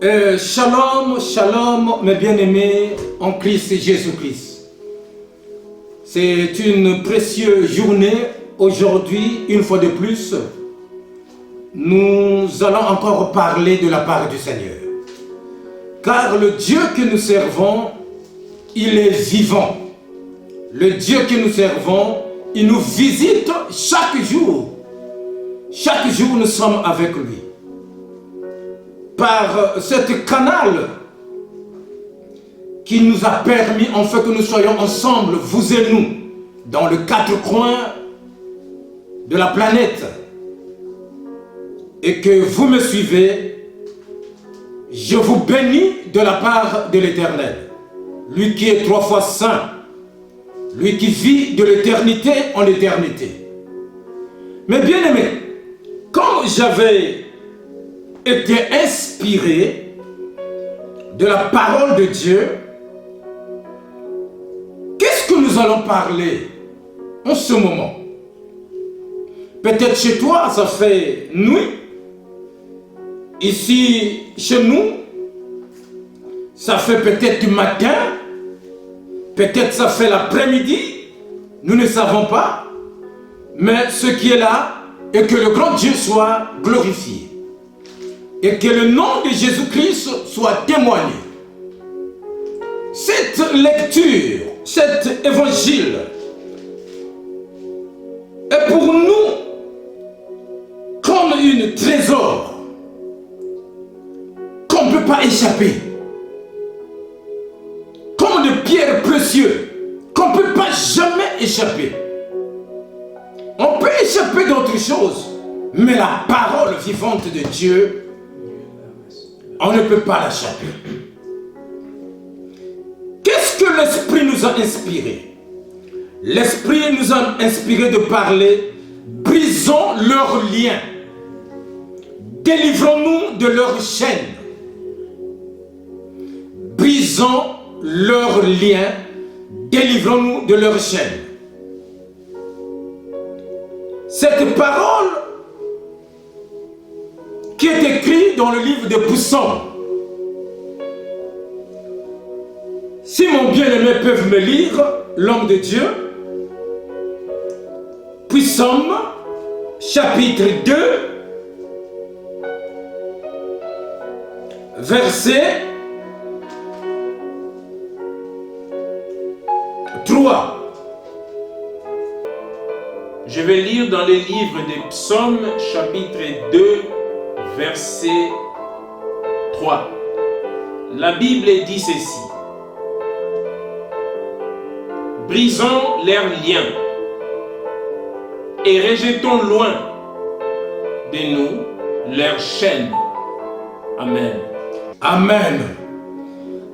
Shalom, shalom, mes bien-aimés en Christ et Jésus-Christ. C'est une précieuse journée aujourd'hui, une fois de plus. Nous allons encore parler de la part du Seigneur. Car le Dieu que nous servons, il est vivant. Le Dieu que nous servons, il nous visite chaque jour. Chaque jour, nous sommes avec lui. Par cette canal qui nous a permis en fait que nous soyons ensemble, vous et nous, dans les quatre coins de la planète, et que vous me suivez, je vous bénis de la part de l'Éternel, lui qui est trois fois saint, lui qui vit de l'éternité en éternité. Mais bien aimé, quand j'avais été inspiré de la parole de Dieu, qu'est-ce que nous allons parler en ce moment? Peut-être chez toi, ça fait nuit. Ici, chez nous, ça fait peut-être matin. Peut-être ça fait l'après-midi. Nous ne savons pas. Mais ce qui est là, est que le grand Dieu soit glorifié. Et que le nom de Jésus-Christ soit témoigné. Cette lecture, cet évangile, est pour nous comme une trésor qu'on ne peut pas échapper. Comme de pierres précieuses qu'on ne peut pas jamais échapper. On peut échapper d'autres choses, mais la parole vivante de Dieu, on ne peut pas l'échapper. Qu'est-ce que l'Esprit nous a inspiré? L'Esprit nous a inspiré de parler, brisons leurs liens, délivrons-nous de leurs chaînes, brisons leurs liens, délivrons-nous de leurs chaînes. Cette parole qui est écrite dans le livre de Psaumes. Si mon bien-aimé peut me lire, l'homme de Dieu, Psaume, chapitre 2, verset 3. Je vais lire dans les livres des Psaumes, chapitre 2, verset 3. La Bible dit ceci. Brisons leurs liens et rejetons loin de nous leurs chaînes. Amen. Amen.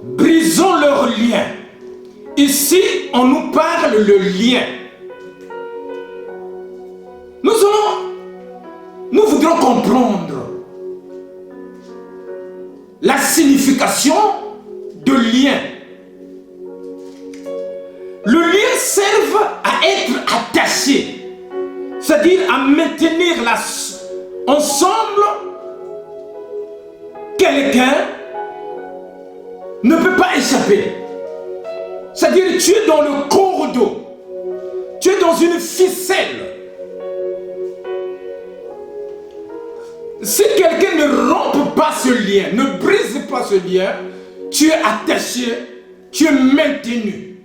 Brisons leurs liens. Ici, on nous parle le lien. Nous voudrons comprendre la signification de lien. Le lien sert à être attaché, c'est-à-dire à maintenir ensemble quelqu'un ne peut pas échapper. C'est-à-dire tu es dans le cordeau, tu es dans une ficelle. Si quelqu'un ne rompt pas ce lien, ne brise pas ce lien, tu es attaché, tu es maintenu.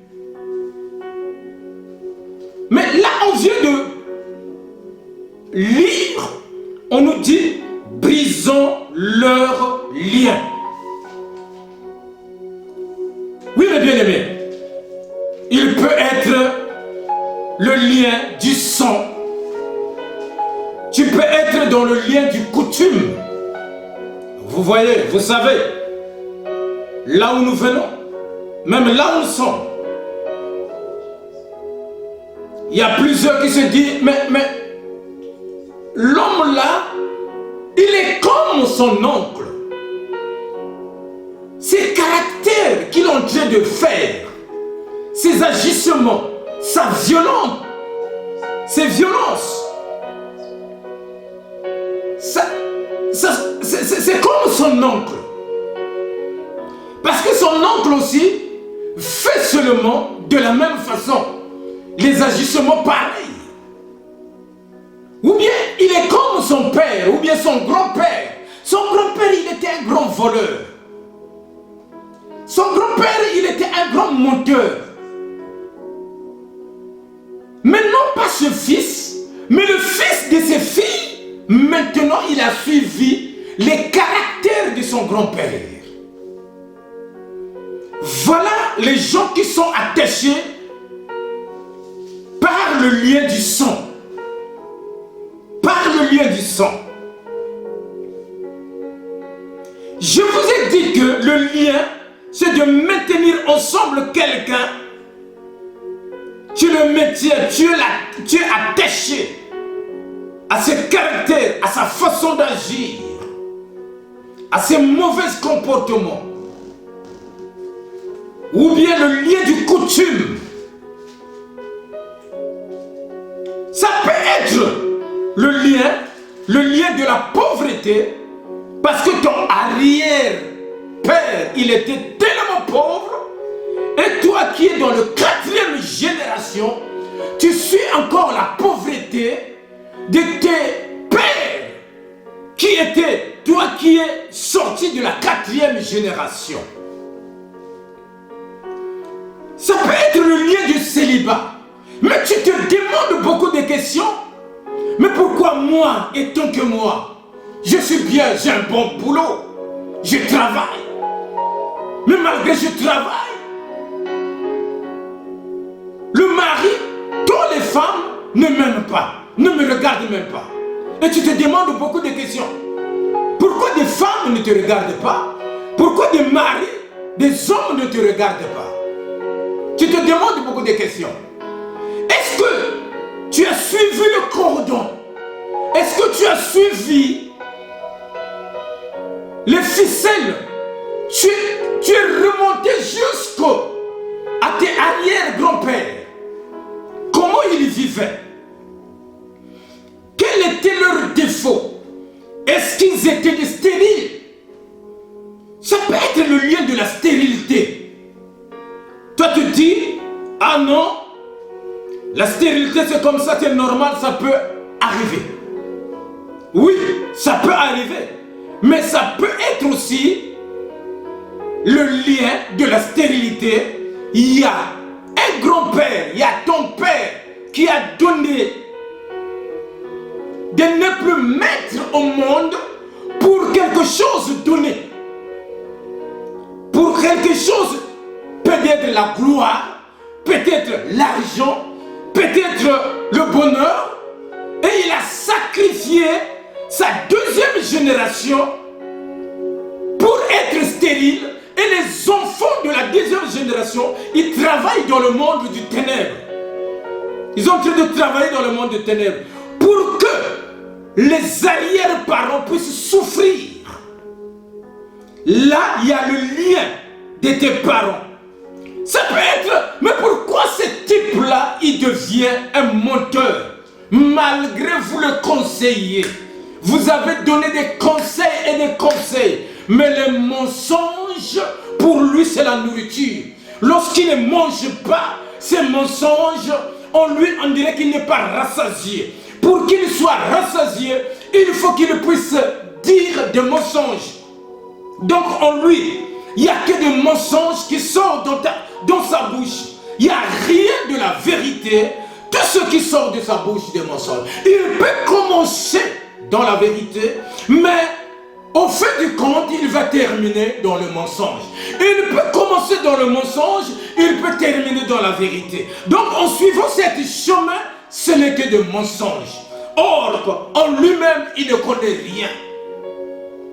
Mais là, on vient de lire, on nous dit, brisons leurs liens. Oui, mes bien-aimés, il peut être le lien du sang. Tu peux être dans le lien du coutume. Vous voyez, vous savez, là où nous venons, même là où nous sommes, il y a plusieurs qui se disent, mais l'homme là, il est comme son oncle. Ses caractères qu'il est en train de faire, ses agissements, sa violence, ses violences, c'est comme son oncle. Parce que son oncle aussi fait seulement de la même façon les agissements pareils. Ou bien il est comme son père, ou bien son grand-père. Son grand-père, il était un grand voleur. Son grand-père, il était un grand menteur. Mais non pas ce fils, mais le fils de ses filles, maintenant il a suivi les caractères de son grand-père. Voilà les gens qui sont attachés par le lien du sang. Par le lien du sang. Je vous ai dit que le lien, c'est de maintenir ensemble quelqu'un. Tu le maintiens, tu es attaché à ses caractères, à sa façon d'agir, à ses mauvais comportements. Ou bien le lien du coutume. Ça peut être le lien de la pauvreté, parce que ton arrière-père, il était tellement pauvre, et toi qui es dans le 4e génération, tu suis encore la pauvreté de tes pères, toi qui es sorti de la 4e génération. Ça peut être le lien du célibat. Mais tu te demandes beaucoup de questions. Mais pourquoi moi, étant que moi, je suis bien, j'ai un bon boulot, je travaille. Mais malgré que je travaille, le mari, toutes les femmes ne m'aiment pas, ne me regardent même pas. Et tu te demandes beaucoup de questions. Pourquoi des femmes ne te regardent pas? Pourquoi des maris, des hommes ne te regardent pas? Tu te demandes beaucoup de questions. Est-ce que tu as suivi le cordon? Est-ce que tu as suivi les ficelles? Tu es remonté jusqu'à tes arrière-grands-pères. Comment ils vivaient? Quel était leur défaut? Est-ce qu'ils étaient des stériles? Ça peut être le lien de la stérilité. Toi tu dis, ah non, la stérilité c'est comme ça, c'est normal, ça peut arriver. Oui, ça peut arriver. Mais ça peut être aussi le lien de la stérilité. Il y a un grand-père, il y a ton père qui a donné de ne plus mettre au monde pour quelque chose donné. Pour quelque chose, peut-être la gloire, peut-être l'argent, peut-être le bonheur. Et il a sacrifié sa 2e génération pour être stérile. Et les enfants de la 2e génération, ils travaillent dans le monde du ténèbre. Ils sont en train de travailler dans le monde du ténèbre pour que les arrière-parents puissent souffrir. Là, il y a le lien de tes parents. Ça peut être, mais pourquoi ce type-là, il devient un menteur? Malgré vous le conseillez, vous avez donné des conseils et des conseils, mais le mensonge, pour lui, c'est la nourriture. Lorsqu'il ne mange pas ces mensonges, on dirait qu'il n'est pas rassasié. Pour qu'il soit rassasié, il faut qu'il puisse dire des mensonges. Donc en lui, il n'y a que des mensonges qui sortent dans sa bouche. Il n'y a rien de la vérité. Tout ce qui sort de sa bouche, des mensonges. Il peut commencer dans la vérité, mais au fait du compte, il va terminer dans le mensonge. Il peut commencer dans le mensonge, il peut terminer dans la vérité. Donc en suivant ce chemin, ce n'est que des mensonges. Or, en lui-même, il ne connaît rien.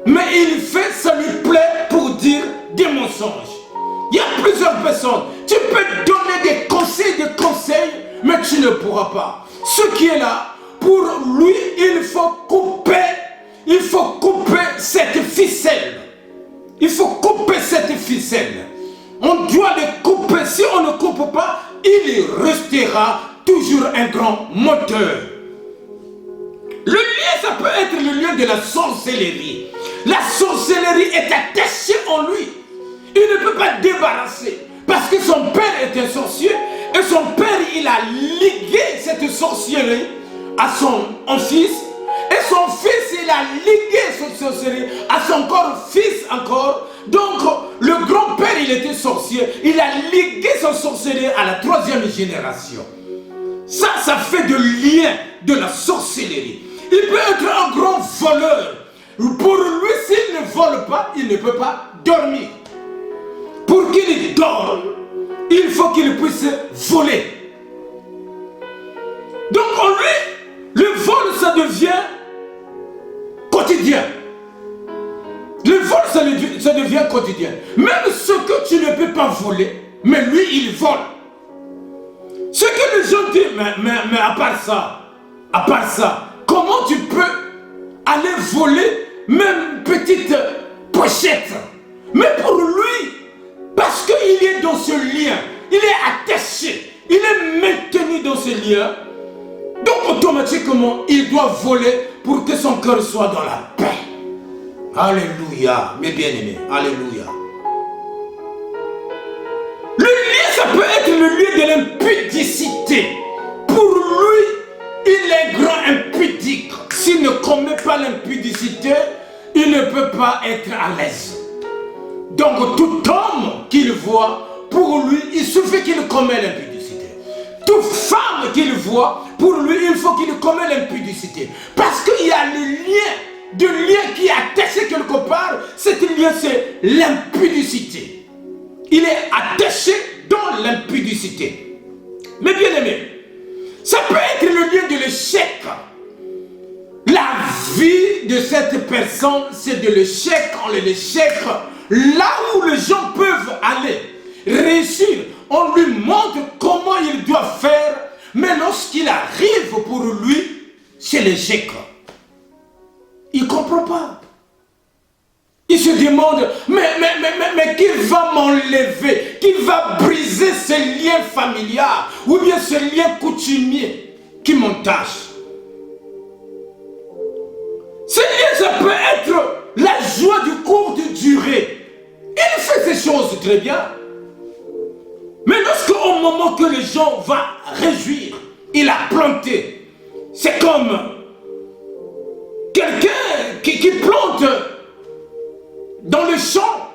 Mais il fait, ça lui plaît pour dire des mensonges. Il y a plusieurs personnes. Tu peux donner des conseils, mais tu ne pourras pas. Ce qui est là, pour lui, il faut couper cette ficelle. Il faut couper cette ficelle. On doit les couper. Si on ne coupe pas, il restera toujours un grand menteur. Le lien, ça peut être le lien de la sorcellerie. La sorcellerie est attachée en lui. Il ne débarrasser. Parce que son père était sorcier et son père, il a ligué cette sorcellerie à son fils. Et son fils, il a ligué cette sorcellerie à son fils encore. Donc, le grand-père, il était sorcier. Il a ligué son sorcellerie à la 3e génération. Ça fait de lien de la sorcellerie. Il peut être un grand voleur. Pour lui, s'il ne vole pas, il ne peut pas dormir. Pour qu'il dorme, il faut qu'il puisse voler. Donc en lui, le vol, ça devient quotidien. Le vol, ça devient quotidien. Même ce que tu ne peux pas voler, mais lui, il vole. Ce que les gens disent, mais à part ça, comment tu peux aller voler même petite pochette? Mais pour lui, parce qu'il est dans ce lien, il est attaché, il est maintenu dans ce lien, donc automatiquement, il doit voler pour que son cœur soit dans la paix. Alléluia, mes bien-aimés, alléluia. Le lien, ça peut être le lieu de l'impudicité. Pour lui, il est grand impudique. S'il ne commet pas l'impudicité, il ne peut pas être à l'aise. Donc tout homme qu'il voit, pour lui, il suffit qu'il commet l'impudicité. Toute femme qu'il voit, pour lui, il faut qu'il commet l'impudicité. Parce qu'il y a le lien qui est attaché quelque part. Cet lien, c'est l'impudicité. Il est attaché dans l'impudicité. Mais bien aimé, ça peut être le lien de l'échec. La vie de cette personne, c'est de l'échec en l'échec. Là où les gens peuvent aller réussir, on lui montre comment il doit faire, mais lorsqu'il arrive pour lui, c'est l'échec. Il ne comprend pas. Il se demande, mais qui va m'enlever, qui va briser ce lien familial, ou bien ce lien coutumier qui m'entache. Ce lien, ça peut être la joie du courte durée. Il fait ces choses très bien. Mais lorsqu'au moment que les gens vont réjouir, il a planté. C'est comme quelqu'un qui plante dans le champ.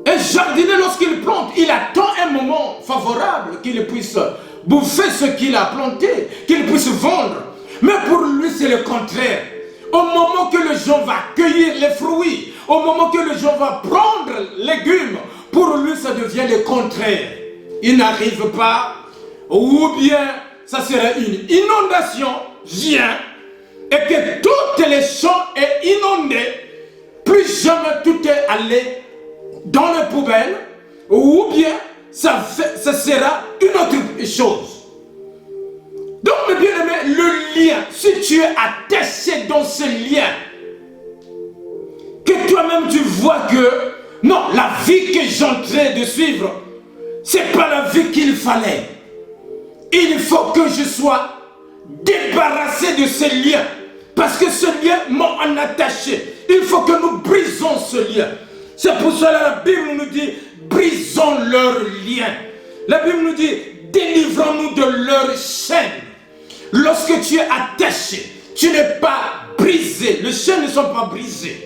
Un jardinier, lorsqu'il plante, il attend un moment favorable qu'il puisse bouffer ce qu'il a planté, qu'il puisse vendre. Mais pour lui, c'est le contraire. Au moment que les gens vont cueillir les fruits, au moment que les gens vont prendre les légumes, pour lui, ça devient le contraire. Il n'arrive pas, ou bien ça sera une inondation, vient, et que tous les champs est inondé, plus jamais tout est allé dans les poubelles, ou bien ça sera une autre chose. Donc, mes bien-aimés, le lien, si tu es attaché dans ce lien, que toi-même tu vois que, non, la vie que j'ai en train de suivre, c'est pas la vie qu'il fallait. Il faut que je sois débarrassé de ce lien, parce que ce lien m'a en attaché. Il faut que nous brisons ce lien. C'est pour cela que la Bible nous dit, brisons leur lien. La Bible nous dit, délivrons-nous de leur chaîne. Lorsque tu es attaché, tu n'es pas brisé, les chaînes ne sont pas brisées,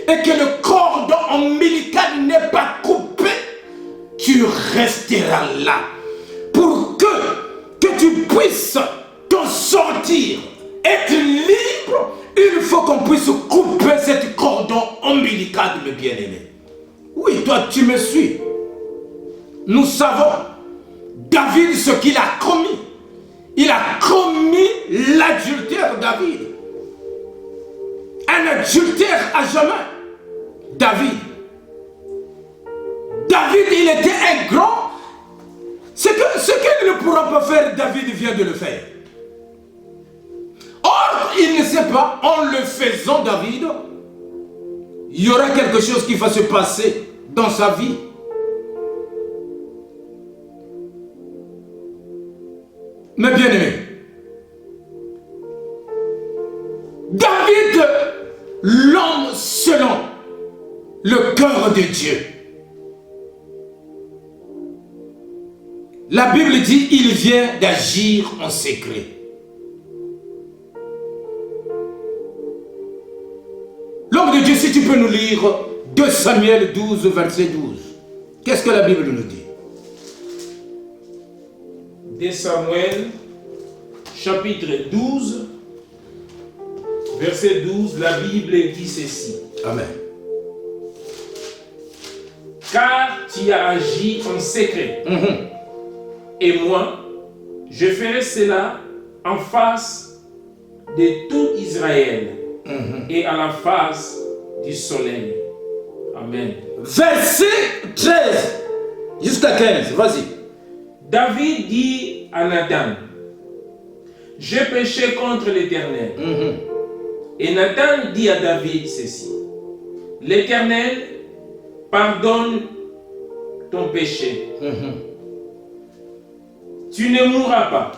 et que le cordon ombilical n'est pas coupé, tu resteras là. Pour que tu puisses t'en sortir, être libre, il faut qu'on puisse couper cette cordon ombilical, mes bien-aimés. Oui, toi tu me suis. Nous savons David ce qu'il a commis. Il a commis l'adultère, David. Un adultère à jamais. David, il était un grand. Ce qu'il ne pourra pas faire, David vient de le faire. Or, il ne sait pas, en le faisant, David, il y aura quelque chose qui va se passer dans sa vie. Mais bien aimé, David, l'homme selon le cœur de Dieu, La Bible dit il vient d'agir en secret. L'homme de Dieu, si tu peux nous lire 2 Samuel 12, verset 12. Qu'est-ce que la Bible nous dit? 2 Samuel, chapitre 12, verset 12, la Bible dit ceci. Amen. Car tu as agi en secret. Et moi, je ferai cela en face de tout Israël et à la face du soleil. Amen. Verset 13 jusqu'à 15, vas-y. David dit à Nathan, j'ai péché contre l'Éternel. Et Nathan dit à David ceci, l'Éternel pardonne ton péché. Tu ne mourras pas.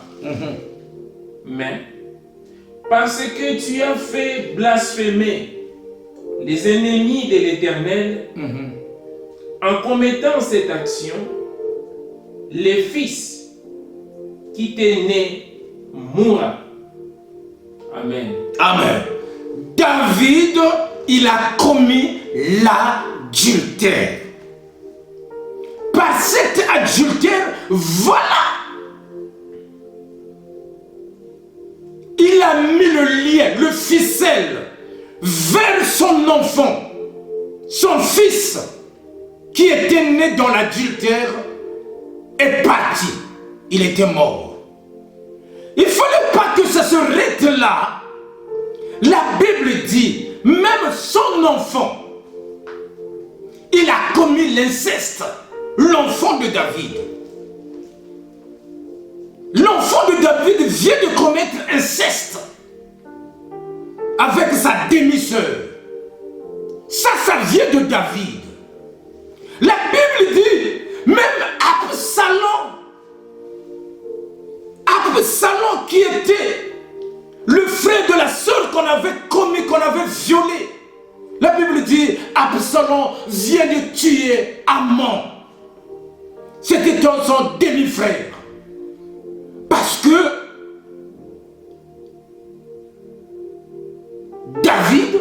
Mais parce que tu as fait blasphémer les ennemis de l'Éternel, en commettant cette action, les fils qui t'est né mourra. Amen. Amen. David, il a commis l'adultère. Par cet adultère, voilà. Il a mis le lien, le ficelle, vers son enfant, son fils, qui était né dans l'adultère, est parti. Il était mort. Il ne fallait pas que ça s'arrête là. La Bible dit, même son enfant, il a commis l'inceste, l'enfant de David. L'enfant de David vient de commettre inceste avec sa demi-sœur. Ça vient de David. La Bible dit, même Absalom qui était le frère de la sœur qu'on avait commis, qu'on avait violé. La Bible dit, Absalom vient de tuer Amnon. C'était son demi-frère. Parce que David,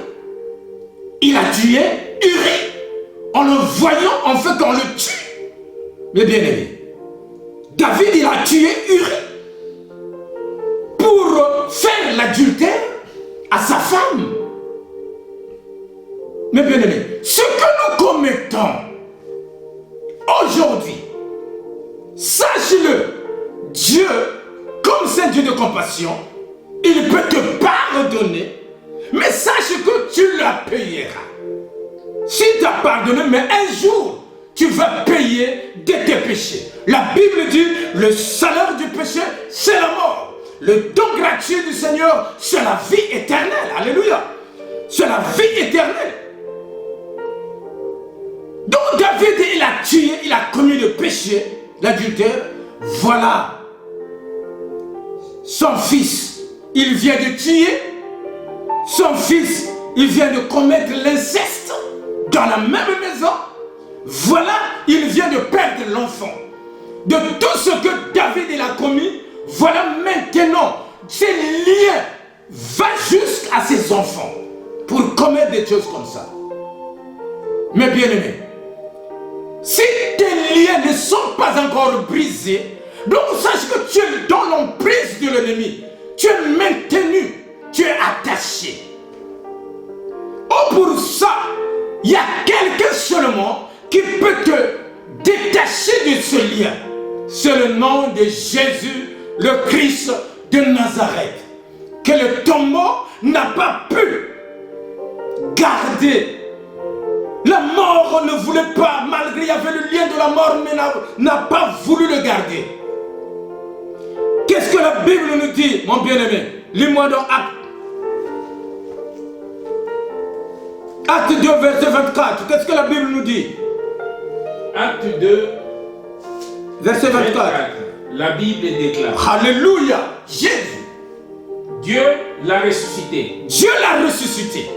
il a tué Uri en le voyant en fait qu'on le tue. Mais bien aimé, David, il a tué Uri pour faire l'adultère à sa femme. Mais bien aimé, ce que nous commettons aujourd'hui, sache-le, Dieu, comme c'est un Dieu de compassion, il peut te pardonner, mais sache que tu la payeras. S'il t'a pardonné, mais un jour, tu vas payer de tes péchés. La Bible dit, le salaire du péché, c'est la mort. Le don gratuit du Seigneur, c'est la vie éternelle. Alléluia. C'est la vie éternelle. Donc David, il a tué, il a commis le péché, l'adultère. Voilà. Son fils, il vient de tuer. Son fils, il vient de commettre l'inceste dans la même maison. Voilà, il vient de perdre l'enfant. De tout ce que David il a commis, voilà maintenant, ces liens va jusqu'à ses enfants pour commettre des choses comme ça. Mais bien aimé, si tes liens ne sont pas encore brisés, donc sache que tu es dans l'emprise de l'ennemi. Tu es maintenu, tu es attaché. Oh, pour ça, il y a quelqu'un seulement qui peut te détacher de ce lien. C'est le nom de Jésus, le Christ de Nazareth, que le tombeau n'a pas pu garder. La mort ne voulait pas, malgré il y avait le lien de la mort, mais n'a pas voulu le garder. Qu'est-ce que la Bible nous dit, mon bien-aimé? Lis-moi dans Acte 2, verset 24. Qu'est-ce que la Bible nous dit? Acte 2, verset 24. La Bible déclare. Alléluia. Jésus. Dieu l'a ressuscité. Dieu l'a ressuscité.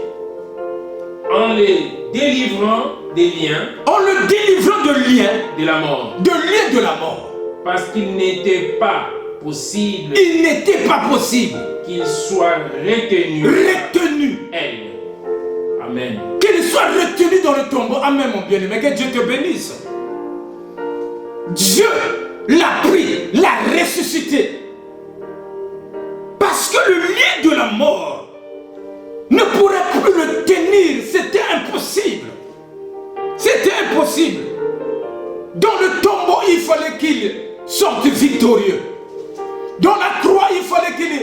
En le délivrant des liens. En le délivrant de liens. De la mort. De liens de la mort. Parce qu'il n'était pas possible Il n'était pas possible qu'il soit retenu. Elle. Amen. Qu'il soit retenu dans le tombeau. Amen, mon bien-aimé. Que Dieu te bénisse. Dieu l'a pris, l'a ressuscité. Parce que le lien de la mort ne pourrait plus le tenir. C'était impossible. C'était impossible. Dans le tombeau, il fallait qu'il sorte victorieux. Dans la croix, il fallait qu'il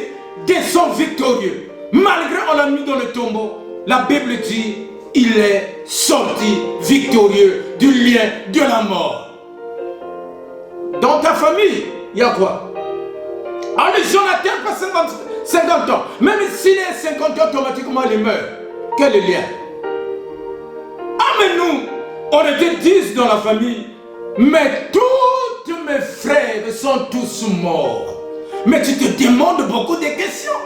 descende victorieux. Malgré on l'a mis dans le tombeau, la Bible dit il est sorti victorieux du lien de la mort. Dans ta famille, il y a quoi? Ah, les gens n'atteignent pas 50 ans. Même s'il est 50 ans, automatiquement il meurt. Quel est le lien? Ah, mais nous, on était 10 dans la famille. Mais tous mes frères sont tous morts. Mais tu te demandes beaucoup de questions.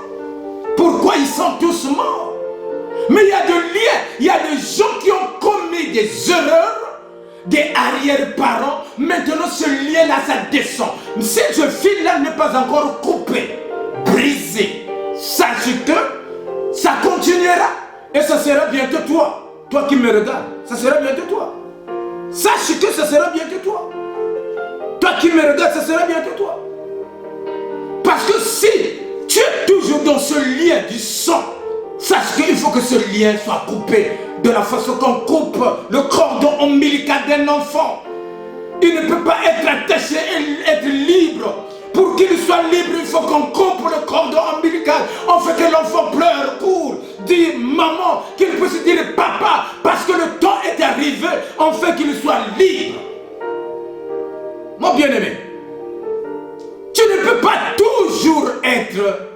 Pourquoi ils sont tous morts? Mais il y a des liens. Il y a des gens qui ont commis des erreurs, des arrière-parents. Maintenant, ce lien-là, ça descend. Si ce fil-là n'est pas encore coupé, brisé, sache que ça continuera. Et ça sera bientôt toi. Toi qui me regardes, ça sera bientôt toi. Sache que ça sera bientôt toi. Toi qui me regardes, ça sera bientôt toi. Parce que si tu es toujours dans ce lien du sang, sache qu'il faut que ce lien soit coupé de la façon qu'on coupe le cordon ombilical d'un enfant. Il ne peut pas être attaché et être libre. Pour qu'il soit libre, il faut qu'on coupe le cordon ombilical. On fait que l'enfant pleure, court, dit maman, qu'il puisse dire papa, parce que le temps est arrivé, on fait qu'il soit libre. Mon bien-aimé, tu ne peux pas toujours être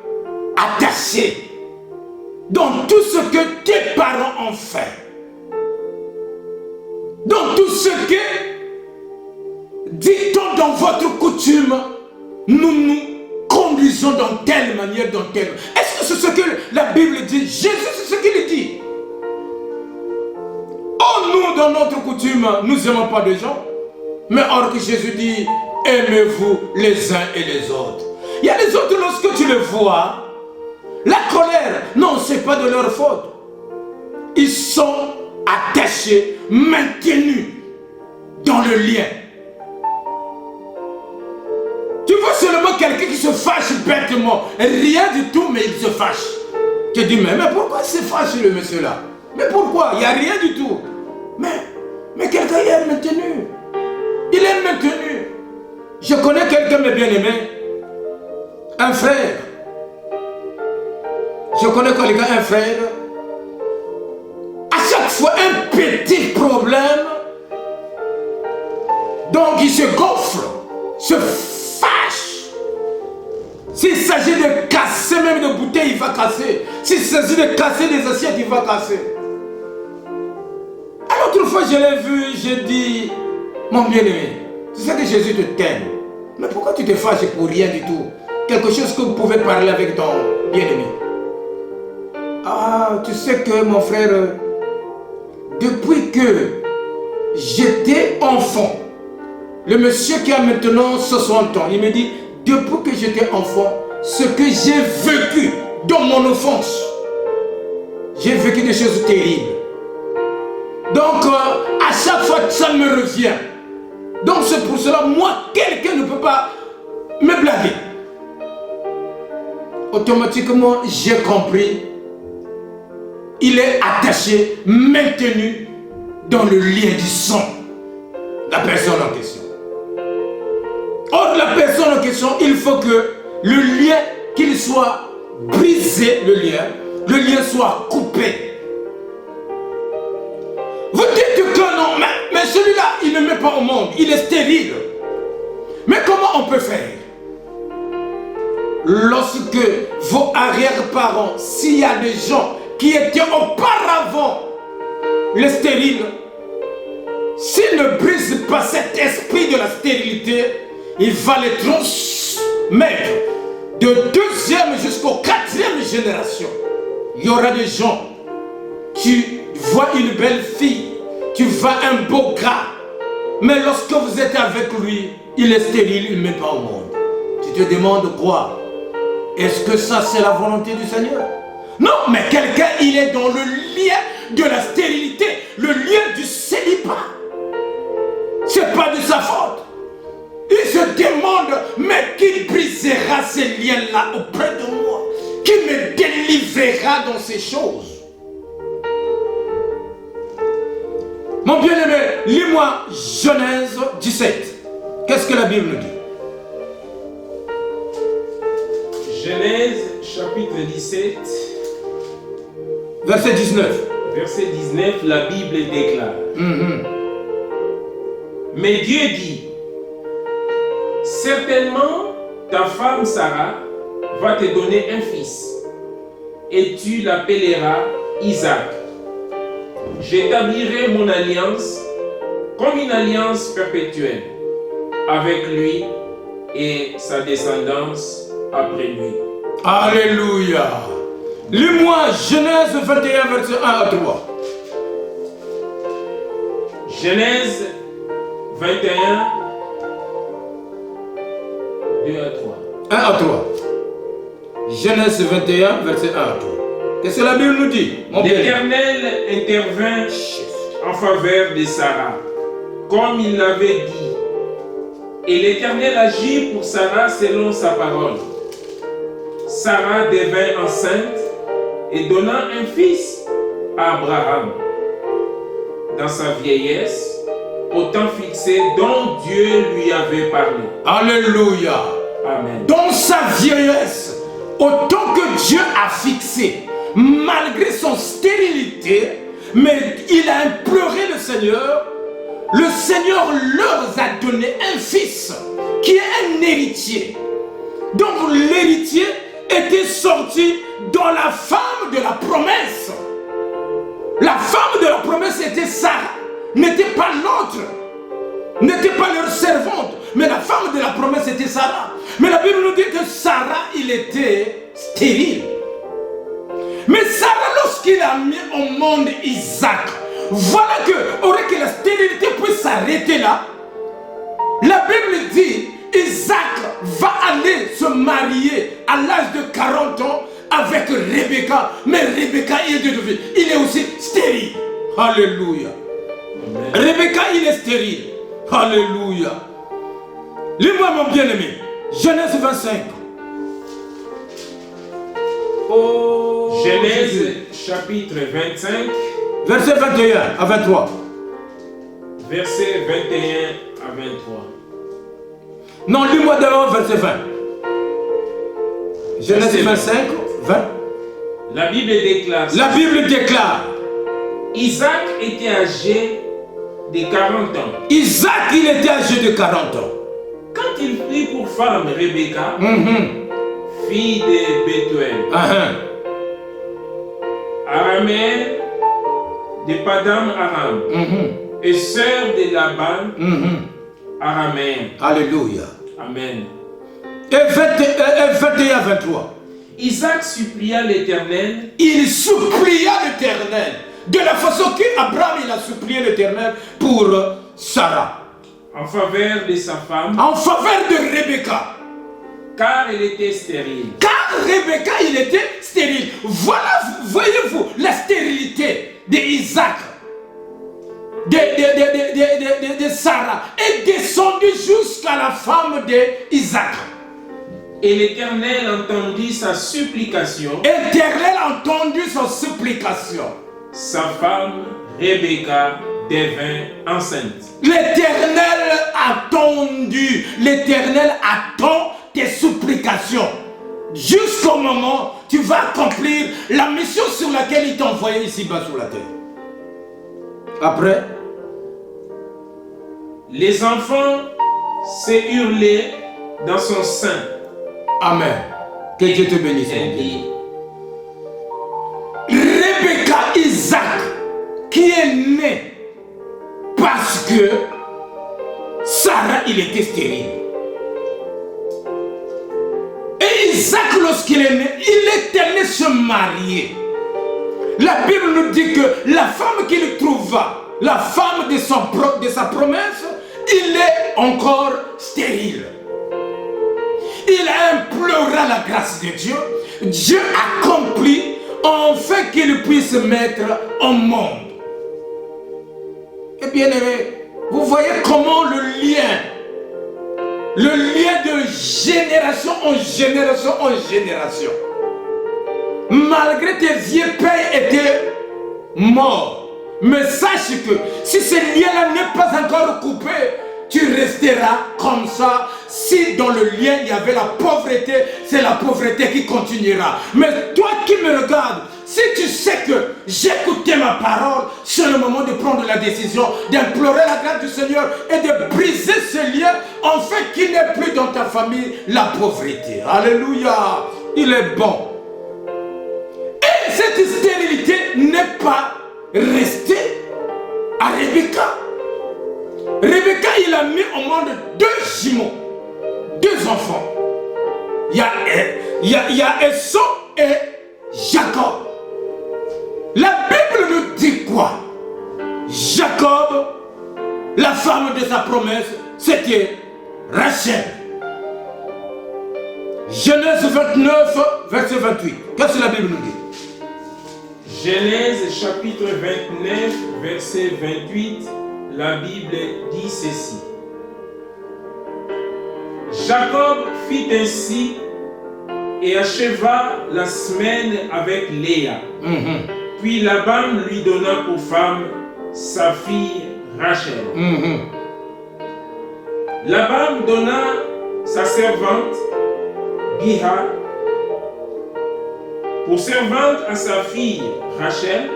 attaché dans tout ce que tes parents ont fait. Dans tout ce que, dit-on dans votre coutume, nous nous conduisons dans telle manière, dans telle. Est-ce que c'est ce que la Bible dit? Jésus, c'est ce qu'il dit. Oh, nous, dans notre coutume, nous n'aimons pas les gens. Mais or que Jésus dit, aimez-vous les uns et les autres. Il y a les autres, lorsque tu les vois, la colère, non, ce n'est pas de leur faute. Ils sont attachés, maintenus dans le lien. Tu vois seulement quelqu'un qui se fâche bêtement, rien du tout, mais il se fâche. Tu te dis, mais pourquoi il se fâche le monsieur là? Mais pourquoi? Il n'y a rien du tout. Mais quelqu'un il est maintenu. Il est maintenu. Je connais quelqu'un, mes bien-aimés, un frère. Je connais quelqu'un, un frère. À chaque fois, un petit problème, donc il se gonfle, se fâche. S'il s'agit de casser même des bouteilles, il va casser. S'il s'agit de casser des assiettes, il va casser. Alors, l'autre fois, je l'ai vu, j'ai dit, mon bien-aimé, tu sais que Jésus te t'aime. Mais pourquoi tu te fâches pour rien du tout? Quelque chose que vous pouvez parler avec ton bien-aimé. Ah, tu sais que mon frère, depuis que j'étais enfant, le monsieur qui a maintenant 60 ans, il me dit, depuis que j'étais enfant, ce que j'ai vécu dans mon enfance, j'ai vécu des choses terribles. Donc, à chaque fois, ça me revient. Donc, c'est pour cela, moi, quelqu'un ne peut pas me blaguer. Automatiquement, j'ai compris. Il est attaché, maintenu dans le lien du sang. La personne en question. Or, la personne en question, il faut que le lien, qu'il soit brisé, le lien soit coupé. Vous dites que non, mais celui-là, il ne met pas au monde, il est stérile. Mais comment on peut faire? Lorsque vos arrière-parents, s'il y a des gens qui étaient auparavant les stériles, s'ils ne brisent pas cet esprit de la stérilité, il va les transmettre de 2e jusqu'au 4e génération. Il y aura des gens, tu vois une belle fille, tu vois un beau gars, Mais lorsque vous êtes avec lui, il est stérile, il ne met pas au monde. Tu te demandes quoi? Est-ce que ça c'est la volonté du Seigneur? Non, mais quelqu'un, il est dans le lien de la stérilité, le lien du célibat. C'est pas de sa faute. Il se demande, mais qui brisera ces liens-là auprès de moi? Qui me délivrera dans ces choses? Mon bien-aimé, lis-moi Genèse 17. Qu'est-ce que la Bible nous dit? Genèse chapitre 17. Verset 19. Verset 19, la Bible déclare. Mais Dieu dit, certainement ta femme Sarah va te donner un fils, et tu l'appelleras Isaac. J'établirai mon alliance comme une alliance perpétuelle avec lui et sa descendance après lui. Alléluia. Lis-moi Genèse 21, verset 1 à 3. Genèse 21, 2 à 3. 1 à 3. Genèse 21, verset 1 à 3. Qu'est-ce que la Bible nous dit? L'Éternel intervint en faveur de Sarah, comme il l'avait dit. Et l'Éternel agit pour Sarah selon sa parole. Sarah devint enceinte et donna un fils à Abraham. Dans sa vieillesse, au temps fixé dont Dieu lui avait parlé. Alléluia. Amen. Dans sa vieillesse, au temps que Dieu a fixé, malgré son stérilité, mais il a imploré le Seigneur leur a donné un fils qui est un héritier. Donc l'héritier était sorti dans la femme de la promesse. La femme de la promesse était Sarah, n'était pas l'autre, n'était pas leur servante, mais la femme de la promesse était Sarah. Mais la Bible nous dit que Sarah, il était stérile. Mais Sarah, lorsqu'il a mis au monde Isaac, voilà que la stérilité puisse s'arrêter là. La Bible dit, Isaac va aller se marier à l'âge de 40 ans avec Rebecca. Mais Rebecca, il est aussi stérile. Alléluia. Amen. Rebecca, il est stérile. Alléluia. Lis-moi mon bien-aimé. Genèse 25. Oh, Genèse chapitre 25. Verset 21 à 23. Verset 21 à 23. Non, lis-moi d'abord verset 20. Genèse 25, 20. La Bible déclare. La Bible déclare. Isaac était âgé de 40 ans. Isaac, il était âgé de 40 ans. Quand il prit pour femme Rebecca, fille de Bethuel, araméenne de Padam Aram, et sœur de Laban, araméen. Alléluia. Amen. Et 21 à 23. Isaac supplia l'Éternel. Il supplia l'Éternel. De la façon qu'Abraham il a supplié l'Éternel pour Sarah. En faveur de sa femme. En faveur de Rebecca. Car elle était stérile. Car Rebecca, il était stérile. Voilà, voyez-vous, la stérilité d'Isaac, de Sarah, est descendue jusqu'à la femme d'Isaac. Et l'Éternel entendit sa supplication. L'Éternel entendit sa supplication. Sa femme, Rebecca, devint enceinte. L'Éternel attend tes supplications. Jusqu'au moment où tu vas accomplir la mission sur laquelle il t'a envoyé ici-bas sur la terre. Après, les enfants se hurlaient dans son sein. Amen. Que Dieu te bénisse. Elle dit, Rebecca, Isaac, qui est né parce que Sarah, il était stérile. Et Isaac, lorsqu'il est né, il est allé se marier. La Bible nous dit que la femme qu'il trouva, la femme de sa promesse, il est encore stérile. Il a imploré la grâce de Dieu. Dieu accomplit enfin qu'il puisse mettre au monde. Et bien aimé, vous voyez comment le lien de génération en génération en génération, malgré tes vieux pères étaient morts, mais sache que si ce lien-là n'est pas encore coupé, tu resteras comme ça. Si dans le lien il y avait la pauvreté, c'est la pauvreté qui continuera. Mais toi qui me regardes, si tu sais que j'écoutais ma parole, c'est le moment de prendre la décision d'implorer la grâce du Seigneur et de briser ce lien, en fait qu'il n'est plus dans ta famille la pauvreté. Alléluia, il est bon. Et cette stérilité n'est pas restée à Rebecca. Rebecca, il a mis au monde 2 jumeaux, 2 enfants. Il y a Esau et Jacob. La Bible nous dit quoi? Jacob, la femme de sa promesse, c'était Rachel. Genèse 29, verset 28. Qu'est-ce que la Bible nous dit? Genèse chapitre 29, verset 28. La Bible dit ceci. Jacob fit ainsi et acheva la semaine avec Léa. Puis Laban lui donna pour femme sa fille Rachel. Laban donna sa servante Bilha pour servante à sa fille Rachel.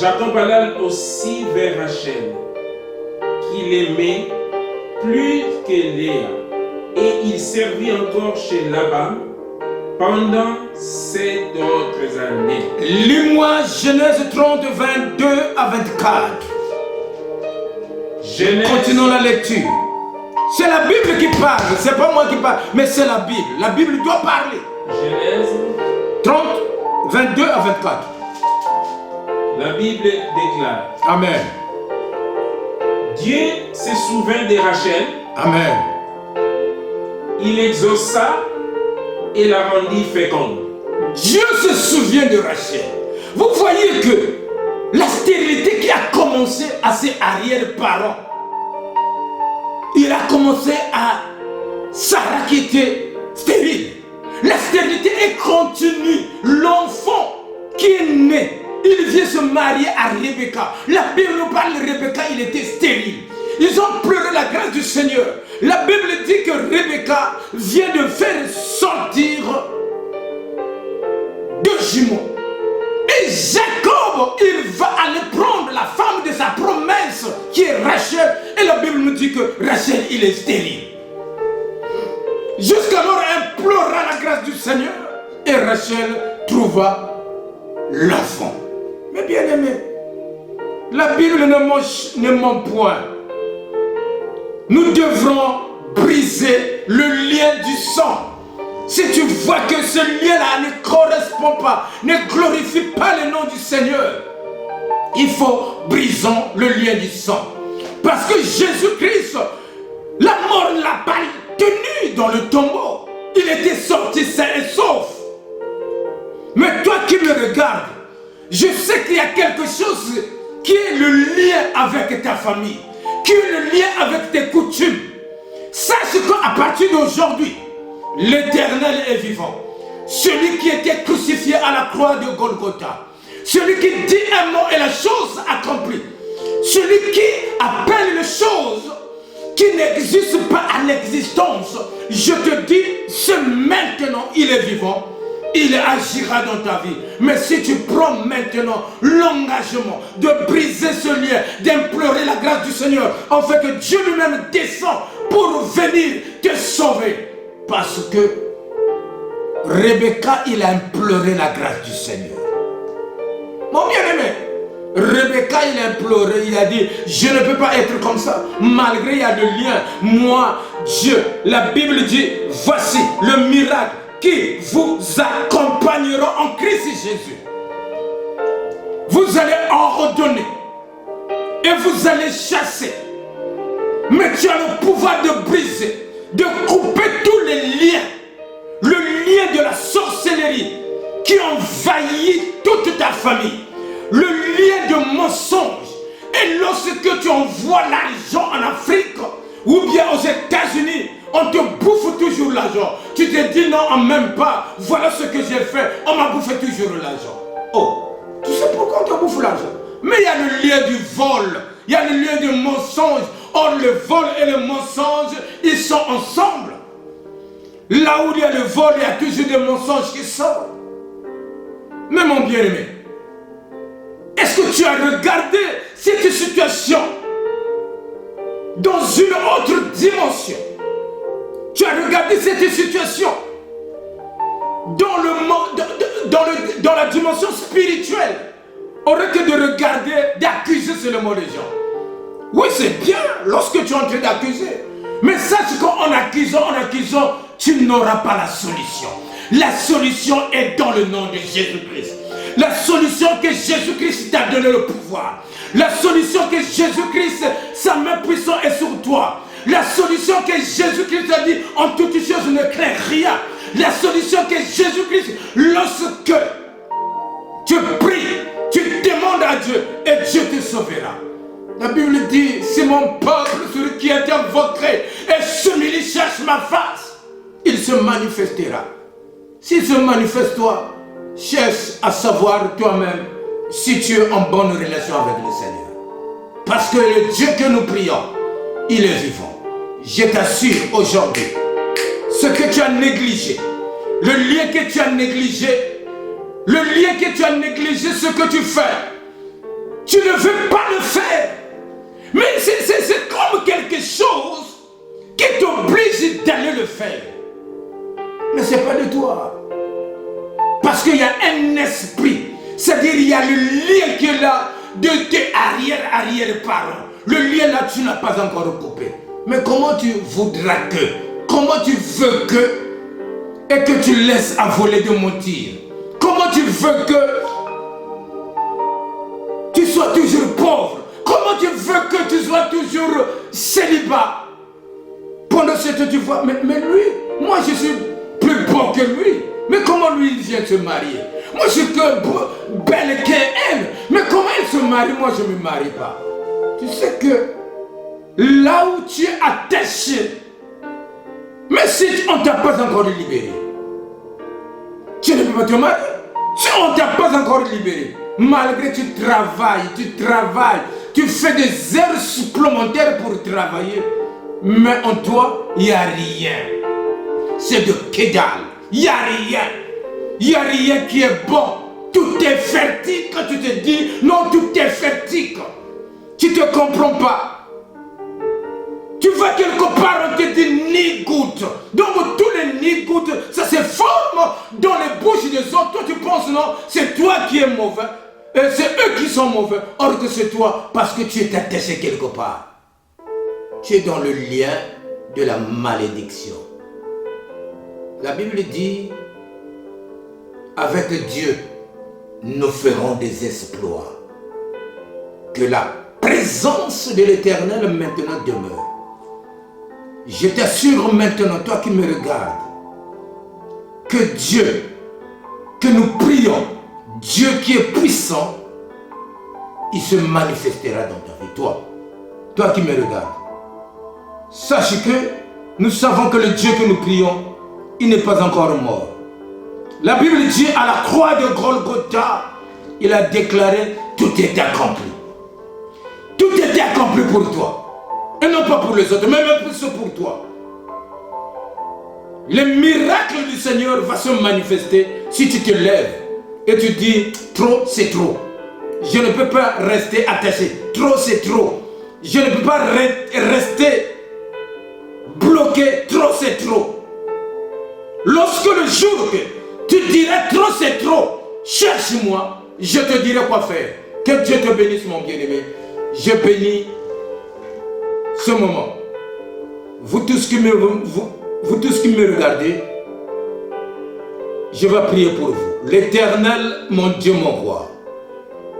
Jacob alla aussi vers Rachel, qu'il aimait plus que Léa, et il servit encore chez Laban pendant 7 autres années. Lis-moi Genèse 30, 22 à 24. Continuons la lecture. C'est la Bible qui parle, c'est pas moi qui parle, mais c'est la Bible. La Bible doit parler. Genèse 30, 22 à 24. La Bible déclare. Amen. Dieu se souvint de Rachel. Amen. Il exauça et la rendit féconde. Dieu se souvient de Rachel. Vous voyez que la stérilité qui a commencé à ses arrière-parents, il a commencé à Sarah qui était stérile. La stérilité est continue. L'enfant qui est né, il vient se marier à Rebecca. La Bible nous parle de Rebecca, il était stérile. Ils ont pleuré la grâce du Seigneur. La Bible dit que Rebecca vient de faire sortir 2 jumeaux. Et Jacob, il va aller prendre la femme de sa promesse, qui est Rachel. Et la Bible nous dit que Rachel, il est stérile. Jusqu'alors, elle implora la grâce du Seigneur. Et Rachel trouva l'enfant. Mais bien aimé, la Bible ne ment point. Nous devrons briser le lien du sang. Si tu vois que ce lien-là ne correspond pas, ne glorifie pas le nom du Seigneur, il faut briser le lien du sang. Parce que Jésus-Christ, la mort ne l'a pas tenu dans le tombeau. Il était sorti sain et sauf. Mais toi qui me regardes, je sais qu'il y a quelque chose qui est le lien avec ta famille, qui est le lien avec tes coutumes. Sache qu'à partir d'aujourd'hui, l'Éternel est vivant. Celui qui était crucifié à la croix de Golgotha. Celui qui dit un mot et la chose accomplie. Celui qui appelle les choses qui n'existent pas à l'existence. Je te dis, c'est maintenant, il est vivant. Il agira dans ta vie. Mais si tu prends maintenant l'engagement de briser ce lien, d'implorer la grâce du Seigneur, en fait que Dieu lui-même descend pour venir te sauver. Parce que Rebecca, il a imploré la grâce du Seigneur. Mon bien-aimé, Rebecca, il a imploré, il a dit, je ne peux pas être comme ça, malgré il y a le lien. Moi, Dieu, la Bible dit, voici le miracle qui vous accompagnera en Christ Jésus. Vous allez ordonner et vous allez chasser. tu as le pouvoir de briser, de couper tous les liens. Le lien de la sorcellerie qui envahit toute ta famille. Le lien de mensonge. Et lorsque tu envoies l'argent en Afrique ou bien aux États-Unis, on te bouffe toujours l'argent. Tu te dis non, en même pas. Voilà ce que j'ai fait. On m'a bouffé toujours l'argent. Oh, tu sais pourquoi on te bouffe l'argent? Mais il y a le lien du vol. Il y a le lien du mensonge. Or, le vol et le mensonge, ils sont ensemble. Là où il y a le vol, il y a toujours des mensonges qui sortent. Mais mon bien-aimé, est-ce que tu as regardé cette situation dans une autre dimension? Tu as regardé cette situation dans la dimension spirituelle, au lieu que de regarder, d'accuser seulement les gens. Oui, c'est bien lorsque tu es en train d'accuser. Mais sache qu'en accusant, tu n'auras pas la solution. La solution est dans le nom de Jésus-Christ. La solution que Jésus-Christ t'a donné le pouvoir. La solution que Jésus-Christ, sa main puissante est sur toi. La solution que Jésus-Christ a dit, en toutes choses ne crains rien. La solution que Jésus-Christ, lorsque tu pries, tu demandes à Dieu et Dieu te sauvera. La Bible dit, si mon peuple, celui qui est invoqué et celui qui cherche ma face, il se manifestera. S'il se manifeste toi, cherche à savoir toi-même si tu es en bonne relation avec le Seigneur. Parce que le Dieu que nous prions, il est vivant. Je t'assure aujourd'hui, ce que tu as négligé, le lien que tu as négligé, ce que tu fais, tu ne veux pas le faire. Mais c'est comme quelque chose qui t'oblige d'aller le faire. Mais ce n'est pas de toi. Parce qu'il y a un esprit. C'est-à-dire il y a le lien qui est là de tes arrière-parents. Le lien là, tu n'as pas encore coupé. Mais comment tu voudras que, comment tu veux que, et que tu laisses à voler de mentir? Comment tu veux que tu sois toujours pauvre? Comment tu veux que tu sois toujours célibat? Pendant ce temps, tu vois, mais lui, moi je suis plus beau que lui. Mais comment lui il vient se marier? Moi je suis que belle qu'elle. Mais comment elle se marie? Moi je ne me marie pas. Tu sais que là où tu es attaché, mais si on ne t'a pas encore libéré, tu ne peux pas te marier. Si on ne t'a pas encore libéré, malgré que tu travailles, tu fais des heures supplémentaires pour travailler, mais en toi, il n'y a rien. C'est de Kédal. Il n'y a rien. Il n'y a rien qui est bon. Tout est fertile quand tu te dis, non, tout est fertile. Tu ne te comprends pas. Tu vas quelque part, on te dit ni goutte. Donc tous les ni gouttes, ça se forme dans les bouches des autres. Toi tu penses non, c'est toi qui es mauvais. C'est eux qui sont mauvais. Or que c'est toi parce que tu es attaché quelque part. Tu es dans le lien de la malédiction. La Bible dit, avec Dieu, nous ferons des exploits. Que la présence de l'Éternel maintenant demeure. Je t'assure maintenant, toi qui me regardes, que Dieu, que nous prions, Dieu qui est puissant, il se manifestera dans ta vie. Toi qui me regardes, sache que nous savons que le Dieu que nous prions, il n'est pas encore mort. La Bible dit à la croix de Golgotha, il a déclaré, tout est accompli. Tout est accompli pour toi. Et non pas pour les autres, mais même plus pour toi. Le miracle du Seigneur va se manifester si tu te lèves et tu dis, trop c'est trop. Je ne peux pas rester attaché. Trop c'est trop. Je ne peux pas rester bloqué. Trop c'est trop. Lorsque le jour que tu dirais trop c'est trop, cherche-moi, je te dirai quoi faire. Que Dieu te bénisse mon bien-aimé. Je bénis ce moment. Vous tous qui me regardez, je vais prier pour vous. L'Éternel, mon Dieu, mon roi,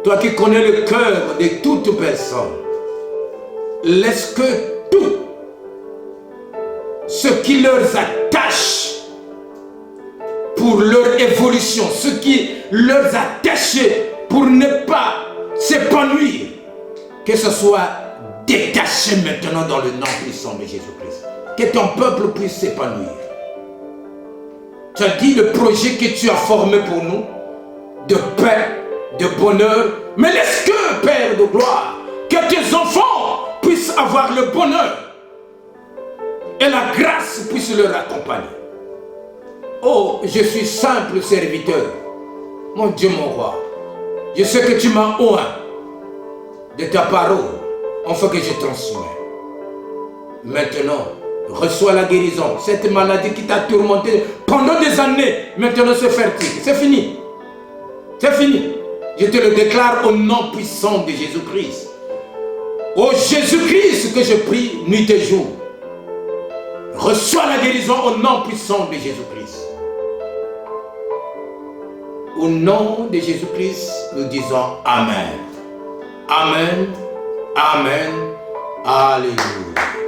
toi qui connais le cœur de toute personne, laisse que tout ce qui leur attache pour leur évolution, ce qui leur attache pour ne pas s'épanouir, que ce soit détaché maintenant dans le nom puissant de Jésus-Christ. Que ton peuple puisse s'épanouir. Tu as dit le projet que tu as formé pour nous, de paix, de bonheur, mais laisse que, Père de gloire, que tes enfants puissent avoir le bonheur et la grâce puisse leur accompagner. Oh, je suis simple serviteur. Mon Dieu, mon roi, je sais que tu m'as oint de ta parole, enfin que je transmets. Maintenant, reçois la guérison. Cette maladie qui t'a tourmenté pendant des années, maintenant c'est fertile, c'est fini. C'est fini. Je te le déclare au nom puissant de Jésus-Christ. Ô Jésus-Christ que je prie nuit et jour. Reçois la guérison au nom puissant de Jésus-Christ. Au nom de Jésus-Christ, nous disons Amen. Amen. Amen. Alléluia.